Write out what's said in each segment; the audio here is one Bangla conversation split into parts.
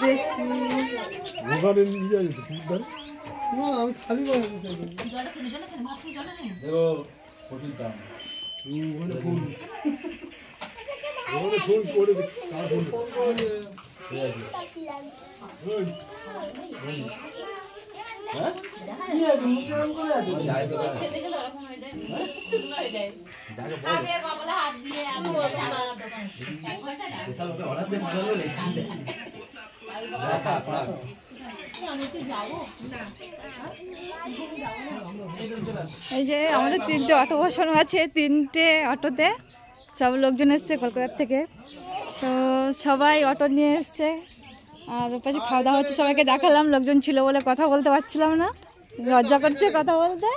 বেশি ওখানে নিয়ে যাই তো না আমি খালি বলছি দেখো কঠিন দাম ওখানে ফোন করে কাজ করে হ্যাঁ কি আছে মুখে রং করে আছে যাই তো খেতে গেলে এরকম হয়ে যায় শুকনো হয়ে যায় আমি কপালে হাত দিয়ে আমি সারা দোকান বিশাল ওটা অর্ডার দিয়ে ভালো লেখি দেয় এই যে আমাদের 3টে অটো বসানো আছে, 3টে অটোতে সব লোকজন এসছে কলকাতার থেকে। তো সবাই অটো নিয়ে এসছে আর পাশে খাওয়া দাওয়া হচ্ছে। সবাইকে দেখালাম, লোকজন ছিল বলে কথা বলতে পারছিলাম না, লজ্জা করছে কথা বলতে।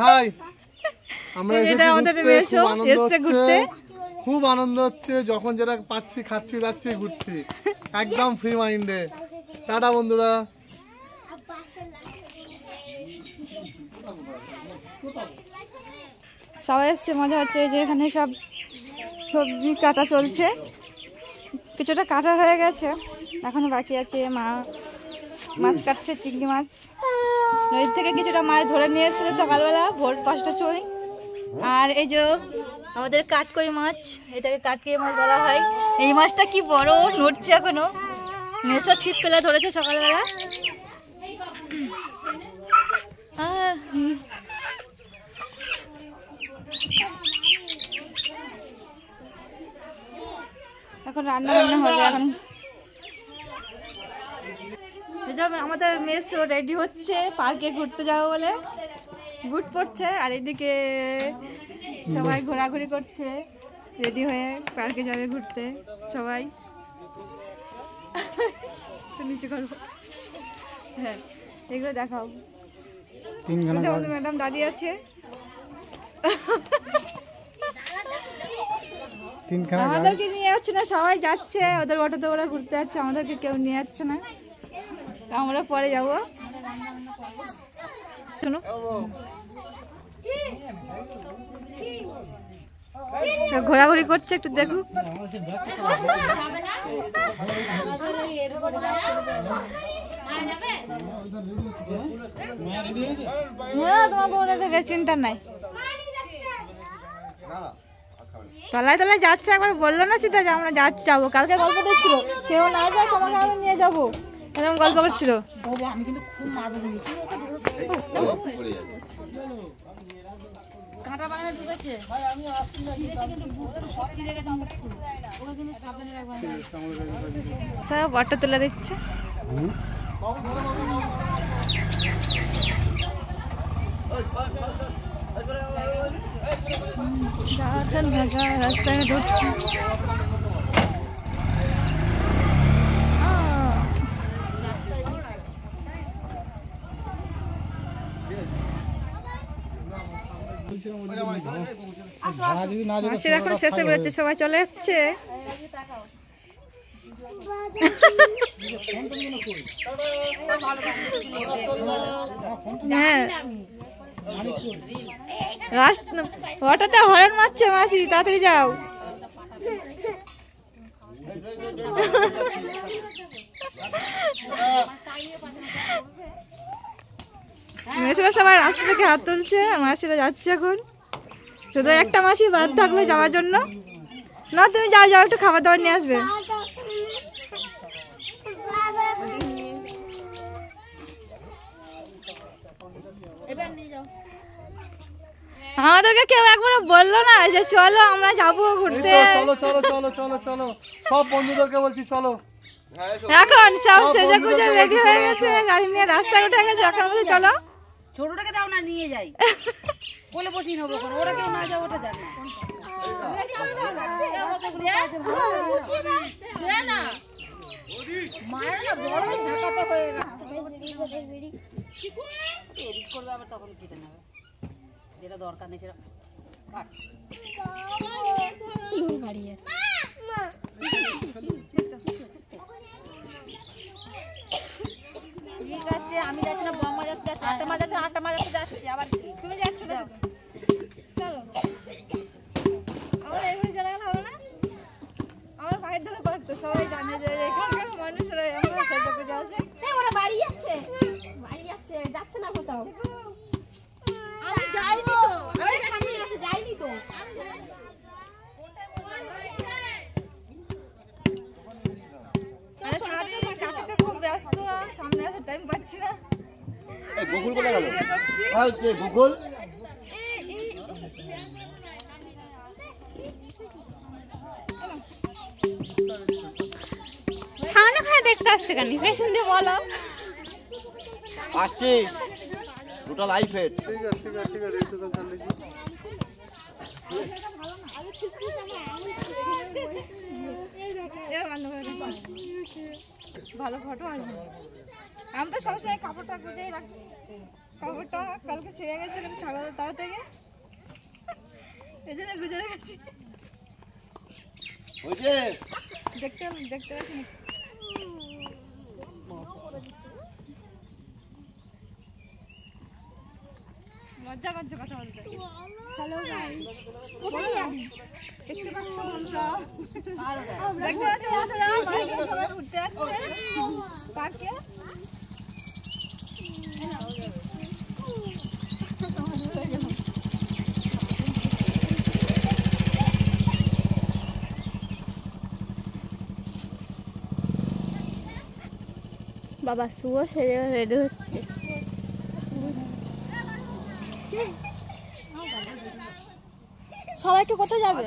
হাই আমরা এটা আমাদের মেশো এসছে ঘুরতে, খুব আনন্দ হচ্ছে। যখন যেটা পাচ্ছি খাচ্ছি যাচ্ছি ঘুরছি একদম ফ্রি মাইন্ডে। টাটা বন্ধুরা। সবাই এসছে, মজা হচ্ছে। যে এখানে সব সবজি কাটা চলছে, কিছুটা কাটা হয়ে গেছে, এখনো বাকি আছে। মা মাছ কাটছে, চিংড়ি মাছ। নদীর থেকে কিছুটা মাছ ধরে নিয়ে এসেছিল সকালবেলা ভোর 5টার সময়। আর এই যে আমাদের কাটকই মাছ, এটাকে কাটকই মাছ বলা হয়। এই মাছটা কি বড়, নড়ছে এখনো। মেশো ছিপ ফেলে ধরেছে সকালবেলা। এখন রান্না বান্না হবে। এখন আমাদের মেসও রেডি হচ্ছে পার্কে ঘুরতে যাবো বলে, বুট পড়ছে। আর এদিকে সবাই ঘোরাঘুরি করছে, রেডি হয়ে পার্কে যাবে ঘুরতে সবাই। নিচে করবো, হ্যাঁ এগুলো দেখাও। আমাদের ম্যাডাম দাঁড়িয়ে আছে, আমাদেরকে নিয়ে যাচ্ছে না। সবাই যাচ্ছে ওদের অটোতে, ওরা ঘুরতে যাচ্ছে, আমাদেরকে কেউ নিয়ে যাচ্ছে না। আমরা পরে যাবো। শোনো, ঘোরাঘুরি করছে, একটু দেখুক। তোমার বউরা থেকে চিন্তা নাই, তলায় তলায় যাচ্ছে। একবার বললো না সেটা যে আমরা যাবো। কালকে গল্প দেখছিল, কেউ না যায় তোমাকে আমি নিয়ে যাবো, এরকম গল্প করছিল। আমি কিন্তু খুব মারবো, কাঁটা বাগানে ঢুকেছে, চিড়েছে কিন্তু বুকটা সব চিড়ে গেছে, ওকে কিন্তু সাবধানে রাখবেন। সব অটো তুলে দিচ্ছে। রাস্তায় ঢুকছে। এখন শেষে বেরোচ্ছে, সবাই চলে যাচ্ছে। হ্যাঁ অটোতে হর্ন মারছে মাসি, তাড়াতাড়ি যাও। মেয়েরা সবাই রাস্তা থেকে হাত তুলছে, মাসিরা যাচ্ছে এখন। শুধু একটা মাসি বাদ থাকলো যাওয়ার জন্য। না তুমি যাও, যাও একটু খাবার দাবার নিয়ে আসবে। আমাদেরকে কেউ একবার বললো না যে চলো আমরা যাবো ঘুরতে। চলো চলো চলো চলো চলো, সব বন্ধুদেরকে বলছি চলো। এখন সব সেজে গুজে রেডি হয়ে গেছে, গাড়ি নিয়ে রাস্তায় উঠে গেছে। এখন বলছি চলো। ছোটটাকে দাও না, নিয়ে যাই বলে বসিয়ে নেবো, ওরা কেউ না যাও ওটা জানে না। মায়ের না বড় ঢাকাতে হয়ে গেছে, এডিট করবে আবার তখন কেটে নেবে, যেটা দরকার নেই সেটা কাট। বাড়ি যাচ্ছে ঠিক আছে, আমি যাচ্ছি না, বম্মা যাচ্ছে, 8টা মাস যাচ্ছে, 8টা মাস যাচ্ছে। আবার তুমি যাচ্ছ না, চলো। আমার এইভাবে চলে গেলে হবে না, আমার পায়ের ধরে তো সবাই জানে যে এখানকার মানুষরা আমরা সাজা করে আসে। ওরা বাড়ি যাচ্ছে যাচ্ছে না কোথাও। আমি যাইনি তো, যাইনি তো। কাকাটা খুব ব্যস্ত, সামনে আসার টাইম পাচ্ছি না। গোকুল কোথায় গেল? হ্যাঁ গোকুল সামনে খায় দেখতে আসছে কেন? পেছন দিয়ে বলো। আসছি টোটাল আইফেট। ভালো ফটো আসবে। আমি তো সবসময় কাপড়টা গুছিয়ে রাখছি। কাপড়টা কালকে ছেড়ে গেছে ছাড়া তার থেকে, এই জন্য গুজে রেখেছি। দেখতে দেখতে পাচ্ছি মজা করছে কথা বলতে। হ্যালো গাইস, কোথায় যাবি? দেখতে পাচ্ছ আমরা, দেখতে পাচ্ছ বন্ধুরা, বাইরে সবাই ঘুরতে যাচ্ছে পার্কে। বাবা শুয়ো সেরে রেডি হচ্ছে। সবাইকে কোথায় যাবে?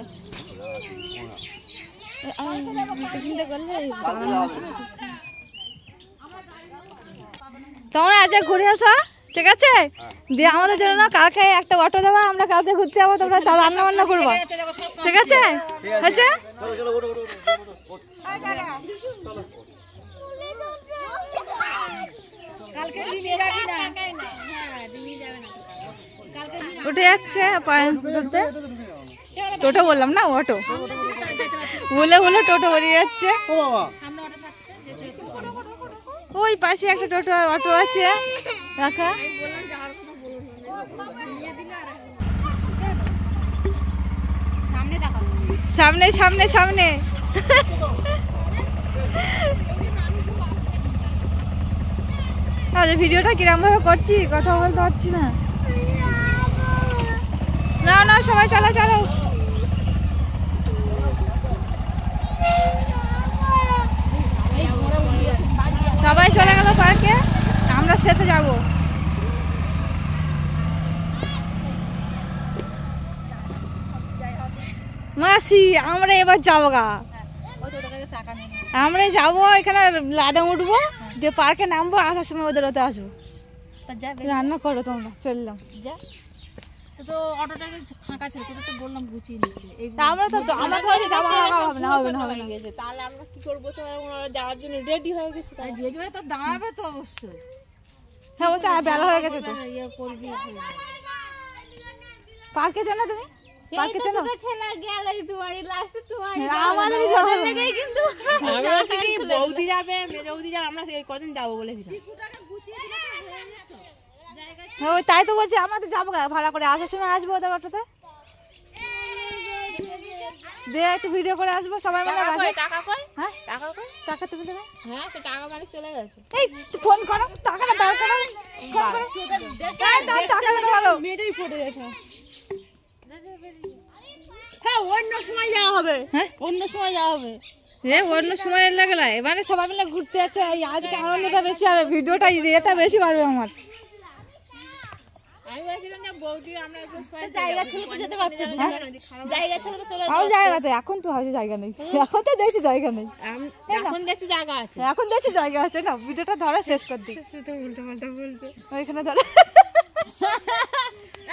তোমরা আজ ঘুরে আসো, ঠিক আছে? দিয়ে আমাদের জন্য কালকে একটা অটো দেবা, আমরা কালকে ঘুরতে যাবো, তোমরা রান্না বান্না করবো, ঠিক আছে? আচ্ছা উঠে যাচ্ছে টোটো, বললাম না অটো বলে বলে টোটো বেরিয়ে যাচ্ছে। ওই পাশে একটা টোটো অটো আছে রাখা। সামনে সামনে সামনে ভিডিওটা কিরম ভাবে করছি, কথা বলতে পারছি না। না না সবাই চলো চলো। সবাই চলে গেল পার্কে, আমরা শেষে যাব। মাসি আমরা এবার যাবো গা, আমরা যাবো এখানে লাদা উঠবো, দিয়ে পার্কে নামবো, আসার সময় ওদের ওতে আসবো। রান্না করো তোমরা, চললাম। তো অটোটাকে ফাঁকা ছিল, তোকে তো বললাম গুছিয়ে নিতে। আমরা তো আমরা তো যাবো, হবে না হবে না হবে না। তাহলে আমরা কি করবো? তো ওরা যাওয়ার জন্য রেডি হয়ে গেছে। রেডি হয়ে তো দাঁড়াবে তো অবশ্যই। হ্যাঁ ওটা বেলা হয়ে গেছে তো। ইয়ে করবি পার্কে চলো তুমি, পার্কে চলো। ছেলে গেলে তোমার লাস্ট তোমার আমাদেরই যাওয়া লেগেই কিন্তু আমরা কি বৌদি যাবে, বৌদি যাবে, আমরা কদিন যাবো বলেছিলাম। ওই তাই তো বলছি, আমরা তো যাবো ভাড়া করে, আসার সময় আসবো ওদের অটোতে, দিয়ে একটু ভিডিও করে আসবো সবাই মিলে। টাকা কই? হ্যাঁ টাকা কই? টাকা তুমি দেবে? হ্যাঁ সে টাকা মালিক চলে গেছে। এই ফোন করো, টাকাটা দরকার হবে, ফোন করো। টাকা দিতে ভালো মেয়েটাই পড়ে গেছে। হ্যাঁ অন্য সময় যাওয়া হবে। হ্যাঁ অন্য সময় যাওয়া হবে। অন্য সময় লাগলা, এবারে সবাই মিলে ঘুরতে যাচ্ছে, আজকে আনন্দটা বেশি হবে, ভিডিওটা এটা বেশি বাড়বে আমার। আমি বলেছিলাম যে বৌদি আমরা জায়গা ছিল তো যেতে পারতে, জায়গা ছিল তো চলে আমার জায়গা নেই এখন, তো হয়তো জায়গা নেই, এখন তো দেখছি জায়গা নেই, এখন দেখছি জায়গা আছে, এখন দেখছি জায়গা আছে। না ভিডিওটা ধরে শেষ কর দিই, উল্টো পাল্টা বলছে। ওইখানে ধরে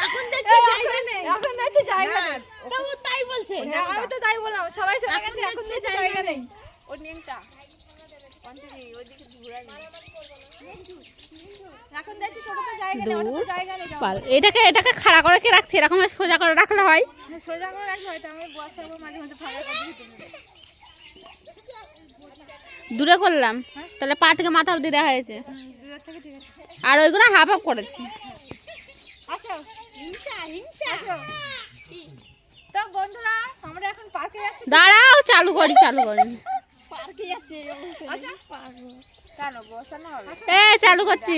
এখন দেখছি জায়গা নেই, এখন দেখছি জায়গা নেই, তো তাই বলছে। আমি তো তাই বললাম, সবাই চলে গেছে, এখন দেখছি জায়গা নেই। ও নিমটা পঞ্চাশি ওইদিকে ঘুরা নেই, এখন দেখছি ছোটতে জায়গা নেই, ওটা জায়গা নেই। এটাকে খাড়া করে কি রাখছি, এরকম সোজা করে রাখলে হয়। সোজা করে রাখবো, হয়তো আমি বসাবো, মাঝে মাঝে ফাঁকা করে দিই। দূরে করলাম তাহলে পা থেকে মাথা অবধি দেখা হয়েছে, আর ওইগুলো হাফ হাফ করেছি। আসো হিংসা হিংসা, আসো। তো বন্ধুরা আমরা এখন পার্কে যাচ্ছি, দাঁড়াও চালু করি। চালু করছি।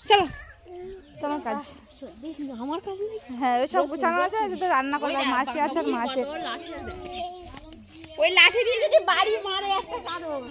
চলো তোমার কাজ। আমার কাছে হ্যাঁ ওই সব গুছানো আছে, শুধু রান্না করলে মাছি আছে আর মাছে। ওই লাঠি দিয়ে যদি বাড়ি মারে একটা কারণ